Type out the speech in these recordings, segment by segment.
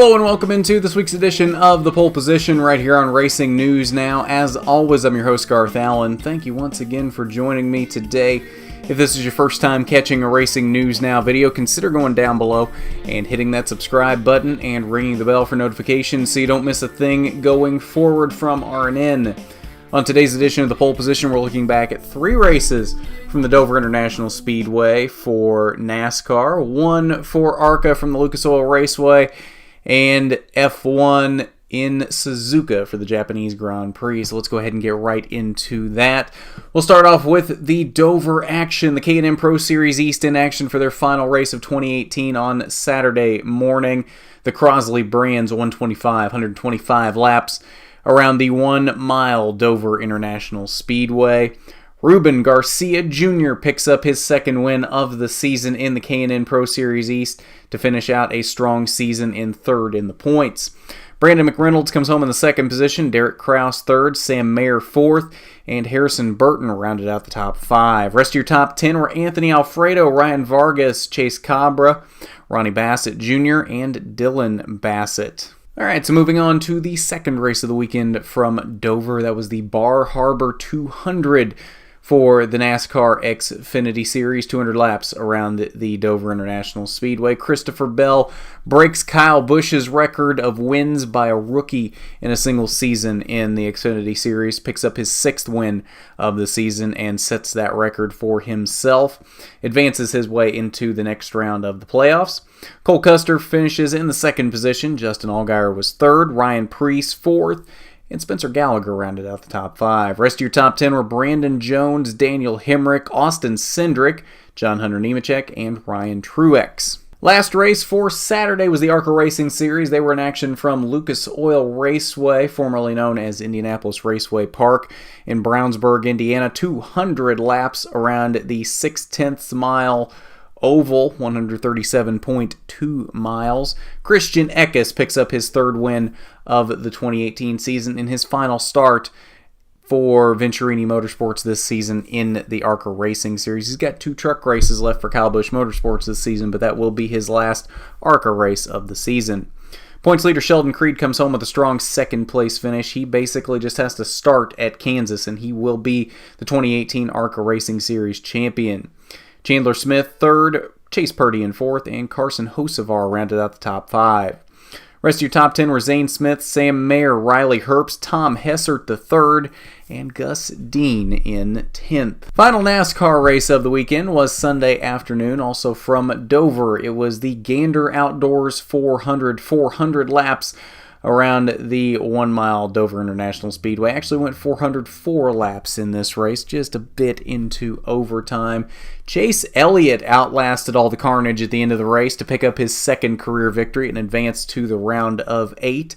Hello and welcome into this week's edition of The Pole Position right here on Racing News Now. As always, I'm your host, Garth Allen. Thank you once again for joining me today. If this is your first time catching a Racing News Now video, consider going down below and hitting that subscribe button and ringing the bell for notifications so you don't miss a thing going forward from R&N. On today's edition of The Pole Position, we're looking back at 3 races from the Dover International Speedway for NASCAR, 1 for ARCA from the Lucas Oil Raceway, and F1 in Suzuka for the Japanese Grand Prix. So let's go ahead and get right into that. We'll start off with the Dover action. The K&N Pro Series East in action for their final race of 2018 on Saturday morning. The Crosley Brands 125 laps around the 1 mile Dover International Speedway. Ruben Garcia Jr. picks up his second win of the season in the K&N Pro Series East to finish out a strong season in third in the points. Brandon McReynolds comes home in the second position, Derek Kraus third, Sam Mayer fourth, and Harrison Burton rounded out the top 5. Rest of your top 10 were Anthony Alfredo, Ryan Vargas, Chase Cabra, Ronnie Bassett Jr., and Dylan Bassett. Alright, so moving on to the second race of the weekend from Dover. That was the Bar Harbor 200 for the NASCAR Xfinity Series, 200 laps around the Dover International Speedway. Christopher Bell breaks Kyle Busch's record of wins by a rookie in a single season in the Xfinity Series, picks up his 6th win of the season and sets that record for himself, advances his way into the next round of the playoffs. Cole Custer finishes in the second position, Justin Allgaier was third, Ryan Preece fourth, and Spencer Gallagher rounded out the top 5. Rest of your top 10 were Brandon Jones, Daniel Hemrick, Austin Cindric, John Hunter Nemechek, and Ryan Truex. Last race for Saturday was the ARCA Racing Series. They were in action from Lucas Oil Raceway, formerly known as Indianapolis Raceway Park in Brownsburg, Indiana. 200 laps around the 6/10 mile oval, 137.2 miles. Christian Eckes picks up his 3rd win of the 2018 season in his final start for Venturini Motorsports this season in the ARCA Racing Series. He's got 2 truck races left for Kyle Busch Motorsports this season, but that will be his last ARCA race of the season. Points leader Sheldon Creed comes home with a strong 2nd place finish. He basically just has to start at Kansas, and he will be the 2018 ARCA Racing Series champion. Chandler Smith, 3rd, Chase Purdy in 4th, and Carson Hocevar rounded out the top 5. Rest of your top 10 were Zane Smith, Sam Mayer, Riley Herbst, Tom Hessert III, and Gus Dean in 10th. Final NASCAR race of the weekend was Sunday afternoon, also from Dover. It was the Gander Outdoors 400 laps around the 1 mile Dover International Speedway. Actually went 404 laps in this race, just a bit into overtime. Chase Elliott outlasted all the carnage at the end of the race to pick up his 2nd career victory and advance to the round of 8.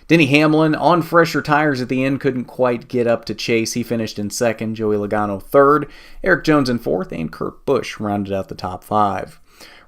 Denny Hamlin, on fresher tires at the end, couldn't quite get up to Chase. He finished in 2nd, Joey Logano 3rd, Eric Jones in 4th, and Kurt Busch rounded out the top 5.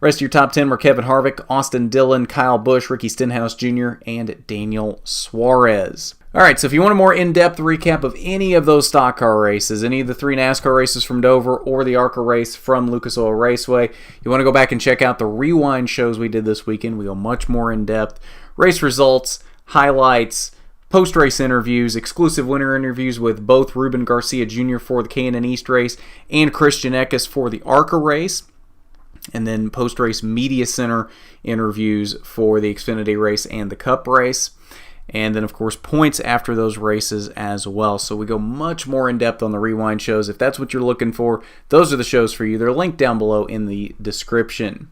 Rest of your top 10 were Kevin Harvick, Austin Dillon, Kyle Busch, Ricky Stenhouse Jr., and Daniel Suarez. Alright, so if you want a more in-depth recap of any of those stock car races, any of the 3 NASCAR races from Dover or the ARCA race from Lucas Oil Raceway, you want to go back and check out the rewind shows we did this weekend. We go much more in-depth. Race results, highlights, post-race interviews, exclusive winner interviews with both Ruben Garcia Jr. for the K&N East race and Christian Eckes for the ARCA race. And then post-race media center interviews for the Xfinity race and the Cup race. And then, of course, points after those races as well. So we go much more in-depth on the rewind shows. If that's what you're looking for, those are the shows for you. They're linked down below in the description.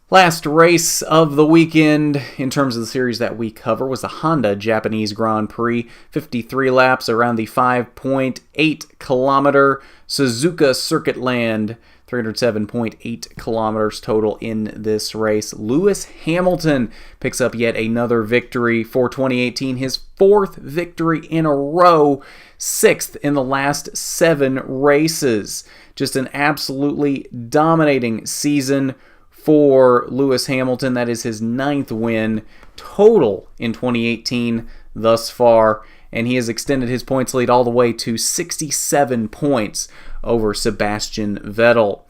Last race of the weekend in terms of the series that we cover was the Honda Japanese Grand Prix. 53 laps around the 5.8 kilometer Suzuka Circuit Land. 307.8 kilometers total in this race. Lewis Hamilton picks up yet another victory for 2018, his 4th victory in a row, 6th in the last 7 races. Just an absolutely dominating season for Lewis Hamilton. That is his 9th win total in 2018 thus far, and he has extended his points lead all the way to 67 points over Sebastian Vettel.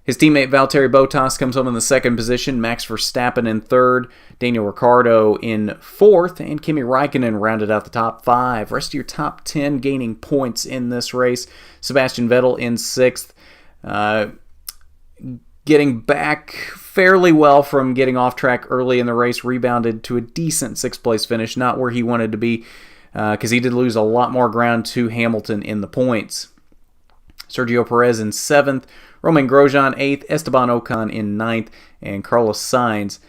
His teammate Valtteri Bottas comes home in the second position, Max Verstappen in third, Daniel Ricciardo in fourth, and Kimi Räikkönen rounded out the top 5. Rest of your top 10 gaining points in this race. Sebastian Vettel in sixth, getting back fairly well from getting off track early in the race, rebounded to a decent 6th place finish, not where he wanted to be, because he did lose a lot more ground to Hamilton in the points. Sergio Perez in 7th, Romain Grosjean 8th, Esteban Ocon in 9th, and Carlos Sainz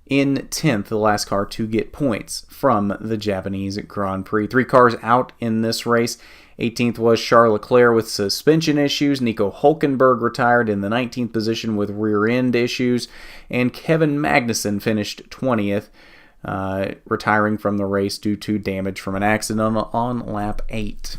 in 10th, the last car to get points from the Japanese Grand Prix. 3 cars out in this race. 18th was Charles Leclerc with suspension issues. Nico Hülkenberg retired in the 19th position with rear end issues. And Kevin Magnussen finished 20th, retiring from the race due to damage from an accident on lap 8.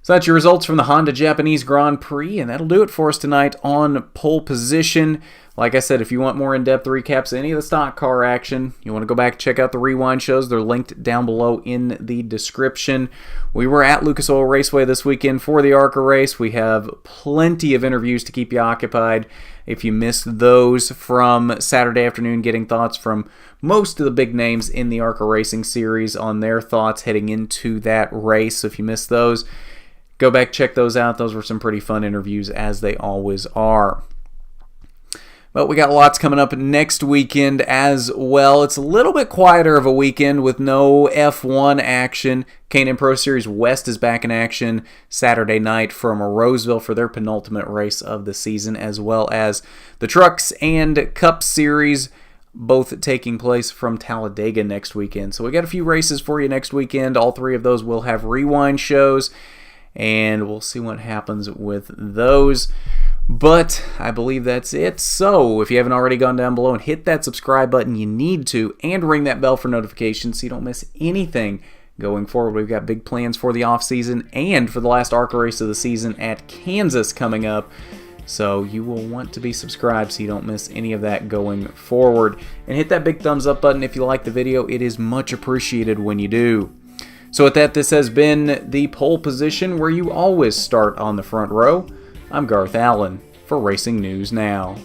So that's your results from the Honda Japanese Grand Prix, and that'll do it for us tonight on Pole Position. Like I said, if you want more in-depth recaps of any of the stock car action, you want to go back and check out the rewind shows. They're linked down below in the description. We were at Lucas Oil Raceway this weekend for the ARCA race. We have plenty of interviews to keep you occupied. If you missed those from Saturday afternoon, getting thoughts from most of the big names in the ARCA Racing series on their thoughts heading into that race. So if you missed those, go back, check those out. Those were some pretty fun interviews, as they always are. But we got lots coming up next weekend as well. It's a little bit quieter of a weekend with no F1 action. K&N Pro Series West is back in action Saturday night from Roseville for their penultimate race of the season, as well as the Trucks and Cup Series, both taking place from Talladega next weekend. So we got a few races for you next weekend. All 3 of those will have rewind shows, and we'll see what happens with those. But I believe that's it. So if you haven't already gone down below and hit that subscribe button, you need to, and ring that bell for notifications so you don't miss anything going forward. We've got big plans for the off-season and for the last ARCA race of the season at Kansas coming up. So you will want to be subscribed so you don't miss any of that going forward. And hit that big thumbs up button if you like the video. It is much appreciated when you do. So with that, this has been the Pole Position, where you always start on the front row. I'm Garth Allen for Racing News Now.